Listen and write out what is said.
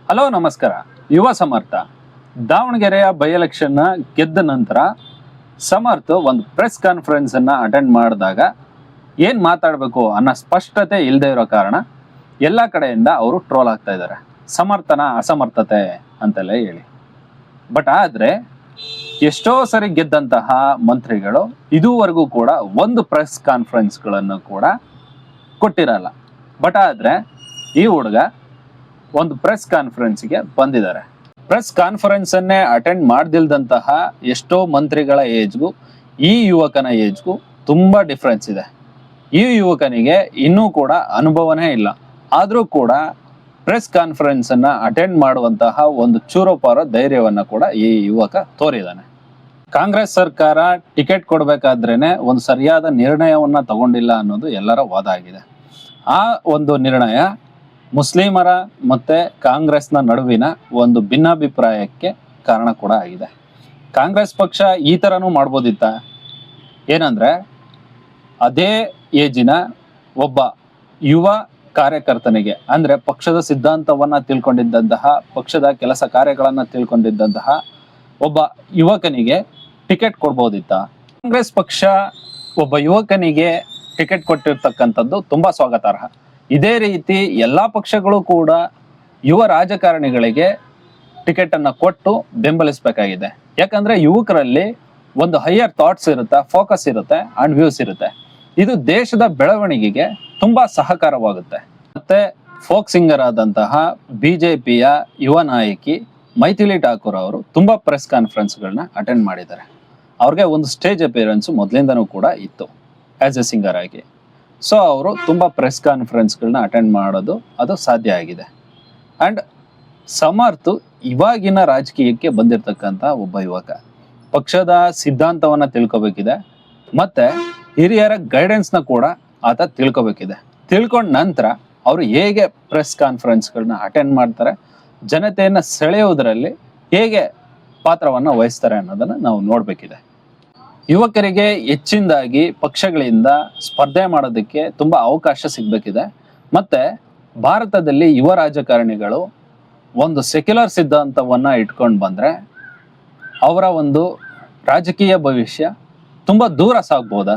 Hello ನಮಸ್ಕಾರ. ಯುವ ಸಮರ್ಥ ದಾವಣಗೆರೆಯ ಬೈ ಎಲೆಕ್ಷನ್ ಗೆದ್ದ ನಂತರ ಸಮರ್ಥ ಒಂದು ಪ್ರೆಸ್ ಕಾನ್ಫರೆನ್ಸ್ ಅನ್ನ ಅಟೆಂಡ್ ಮಾಡಿದಾಗ ಏನ್ ಮಾತಾಡಬೇಕು ಅನ್ನೋ ಸ್ಪಷ್ಟತೆ ಇಲ್ಲದೆ ಇರೋ ಕಾರಣ ಎಲ್ಲ ಕಡೆಯಿಂದ ಅವರು ಟ್ರೋಲ್ ಆಗ್ತಾ ಇದ್ದಾರೆ. ಸಮರ್ಥನ ಅಸಮರ್ಥತೆ ಅಂತೆಲ್ಲ ಹೇಳಿ. ಬಟ್ ಆದ್ರೆ ಎಷ್ಟೋ ಸರಿ ಗೆದ್ದಂತಹ ಮಂತ್ರಿಗಳು ಇದುವರೆಗೂ ಕೂಡ ಒಂದು ಪ್ರೆಸ್ ಕಾನ್ಫರೆನ್ಸ್ಗಳನ್ನು ಕೂಡ ಕೊಟ್ಟಿರಲ್ಲ. ಬಟ್ ಆದ್ರೆ ಈ ಹುಡುಗ ಒಂದು ಪ್ರೆಸ್ ಕಾನ್ಫರೆನ್ಸ್ಗೆ ಬಂದಿದ್ದಾರೆ. ಪ್ರೆಸ್ ಕಾನ್ಫರೆನ್ಸ್ ಅನ್ನೇ ಅಟೆಂಡ್ ಮಾಡ್ದಿಲ್ದಂತಹ ಎಷ್ಟೋ ಮಂತ್ರಿಗಳ ಏಜ್ಗೂ ಈ ಯುವಕನ ಏಜ್ಗೂ ತುಂಬಾ ಡಿಫ್ರೆನ್ಸ್ ಇದೆ. ಈ ಯುವಕನಿಗೆ ಇನ್ನೂ ಕೂಡ ಅನುಭವನೇ ಇಲ್ಲ, ಆದ್ರೂ ಕೂಡ ಪ್ರೆಸ್ ಕಾನ್ಫರೆನ್ಸ್ ಅನ್ನ ಅಟೆಂಡ್ ಮಾಡುವಂತಹ ಒಂದು ಚೂರೋಪಾರ ಧೈರ್ಯವನ್ನ ಕೂಡ ಈ ಯುವಕ ತೋರಿದಾನೆ. ಕಾಂಗ್ರೆಸ್ ಸರ್ಕಾರ ಟಿಕೆಟ್ ಕೊಡ್ಬೇಕಾದ್ರೇನೆ ಒಂದು ಸರಿಯಾದ ನಿರ್ಣಯವನ್ನ ತಗೊಂಡಿಲ್ಲ ಅನ್ನೋದು ಎಲ್ಲರ ವಾದ ಆಗಿದೆ. ಆ ಒಂದು ನಿರ್ಣಯ ಮುಸ್ಲಿಮರ ಮತ್ತೆ ಕಾಂಗ್ರೆಸ್ನ ನಡುವಿನ ಒಂದು ಭಿನ್ನಾಭಿಪ್ರಾಯಕ್ಕೆ ಕಾರಣ ಕೂಡ ಆಗಿದೆ. ಕಾಂಗ್ರೆಸ್ ಪಕ್ಷ ಈ ತರನೂ ಮಾಡ್ಬೋದಿತ್ತ? ಏನಂದ್ರೆ ಅದೇ ಏಜಿನ ಒಬ್ಬ ಯುವ ಕಾರ್ಯಕರ್ತನಿಗೆ, ಅಂದ್ರೆ ಪಕ್ಷದ ಸಿದ್ಧಾಂತವನ್ನ ತಿಳ್ಕೊಂಡಿದ್ದಂತಹ, ಪಕ್ಷದ ಕೆಲಸ ಕಾರ್ಯಗಳನ್ನ ತಿಳ್ಕೊಂಡಿದ್ದಂತಹ ಒಬ್ಬ ಯುವಕನಿಗೆ ಟಿಕೆಟ್ ಕೊಡ್ಬೋದಿತ್ತ? ಕಾಂಗ್ರೆಸ್ ಪಕ್ಷ ಒಬ್ಬ ಯುವಕನಿಗೆ ಟಿಕೆಟ್ ಕೊಟ್ಟಿರ್ತಕ್ಕಂಥದ್ದು ತುಂಬಾ ಸ್ವಾಗತಾರ್ಹ. ಇದೇ ರೀತಿ ಎಲ್ಲಾ ಪಕ್ಷಗಳು ಕೂಡ ಯುವ ರಾಜಕಾರಣಿಗಳಿಗೆ ಟಿಕೆಟ್ ಅನ್ನ ಕೊಟ್ಟು ಬೆಂಬಲಿಸಬೇಕಾಗಿದೆ. ಯಾಕಂದ್ರೆ ಯುವಕರಲ್ಲಿ ಒಂದು ಹೈಯರ್ ಥಾಟ್ಸ್ ಇರುತ್ತೆ, ಫೋಕಸ್ ಇರುತ್ತೆ ಅಂಡ್ ವ್ಯೂಸ್ ಇರುತ್ತೆ. ಇದು ದೇಶದ ಬೆಳವಣಿಗೆಗೆ ತುಂಬಾ ಸಹಕಾರವಾಗುತ್ತೆ. ಮತ್ತೆ ಫೋಕ್ ಸಿಂಗರ್ ಆದಂತಹ ಬಿಜೆಪಿಯ ಯುವ ನಾಯಕಿ ಮೈಥಿಲಿ ಠಾಕೂರ್ ಅವರು ತುಂಬಾ ಪ್ರೆಸ್ ಕಾನ್ಫರೆನ್ಸ್ಗಳನ್ನ ಅಟೆಂಡ್ ಮಾಡಿದ್ದಾರೆ. ಅವ್ರಿಗೆ ಒಂದು ಸ್ಟೇಜ್ ಅಪಿಯರೆನ್ಸ್ ಮೊದಲಿಂದನೂ ಕೂಡ ಇತ್ತು ಆಸ್ ಎ ಸಿಂಗರ್ ಆಗಿ. ಸೊ ಅವರು ತುಂಬಾ ಪ್ರೆಸ್ ಕಾನ್ಫರೆನ್ಸ್ಗಳನ್ನ ಅಟೆಂಡ್ ಮಾಡೋದು ಅದು ಸಾಧ್ಯ ಆಗಿದೆ. ಅಂಡ್ ಸಮರ್ಥ ಇವಾಗಿನ ರಾಜಕೀಯಕ್ಕೆ ಬಂದಿರತಕ್ಕಂಥ ಒಬ್ಬ ಯುವಕ. ಪಕ್ಷದ ಸಿದ್ಧಾಂತವನ್ನ ತಿಳ್ಕೊಬೇಕಿದೆ, ಮತ್ತೆ ಹಿರಿಯರ ಗೈಡೆನ್ಸ್ನ ಕೂಡ ಆತ ತಿಳ್ಕೊಬೇಕಿದೆ. ತಿಳ್ಕೊಂಡ ನಂತರ ಅವರು ಹೇಗೆ ಪ್ರೆಸ್ ಕಾನ್ಫರೆನ್ಸ್ಗಳನ್ನ ಅಟೆಂಡ್ ಮಾಡ್ತಾರೆ, ಜನತೆಯನ್ನ ಸೆಳೆಯುವುದರಲ್ಲಿ ಹೇಗೆ ಪಾತ್ರವನ್ನ ವಹಿಸ್ತಾರೆ ಅನ್ನೋದನ್ನ ನಾವು ನೋಡ್ಬೇಕಿದೆ. ಯುವಕರಿಗೆ ಹೆಚ್ಚಿನದಾಗಿ ಪಕ್ಷಗಳಿಂದ ಸ್ಪರ್ಧೆ ಮಾಡೋದಕ್ಕೆ ತುಂಬಾ ಅವಕಾಶ ಸಿಗ್ಬೇಕಿದೆ. ಮತ್ತೆ ಭಾರತದಲ್ಲಿ ಯುವ ರಾಜಕಾರಣಿಗಳು ಒಂದು ಸೆಕ್ಯುಲರ್ ಸಿದ್ಧಾಂತವನ್ನ ಇಟ್ಕೊಂಡು ಬಂದ್ರೆ ಅವರ ಒಂದು ರಾಜಕೀಯ ಭವಿಷ್ಯ ತುಂಬಾ ದೂರ ಸಾಗ್ಬೋದಾ?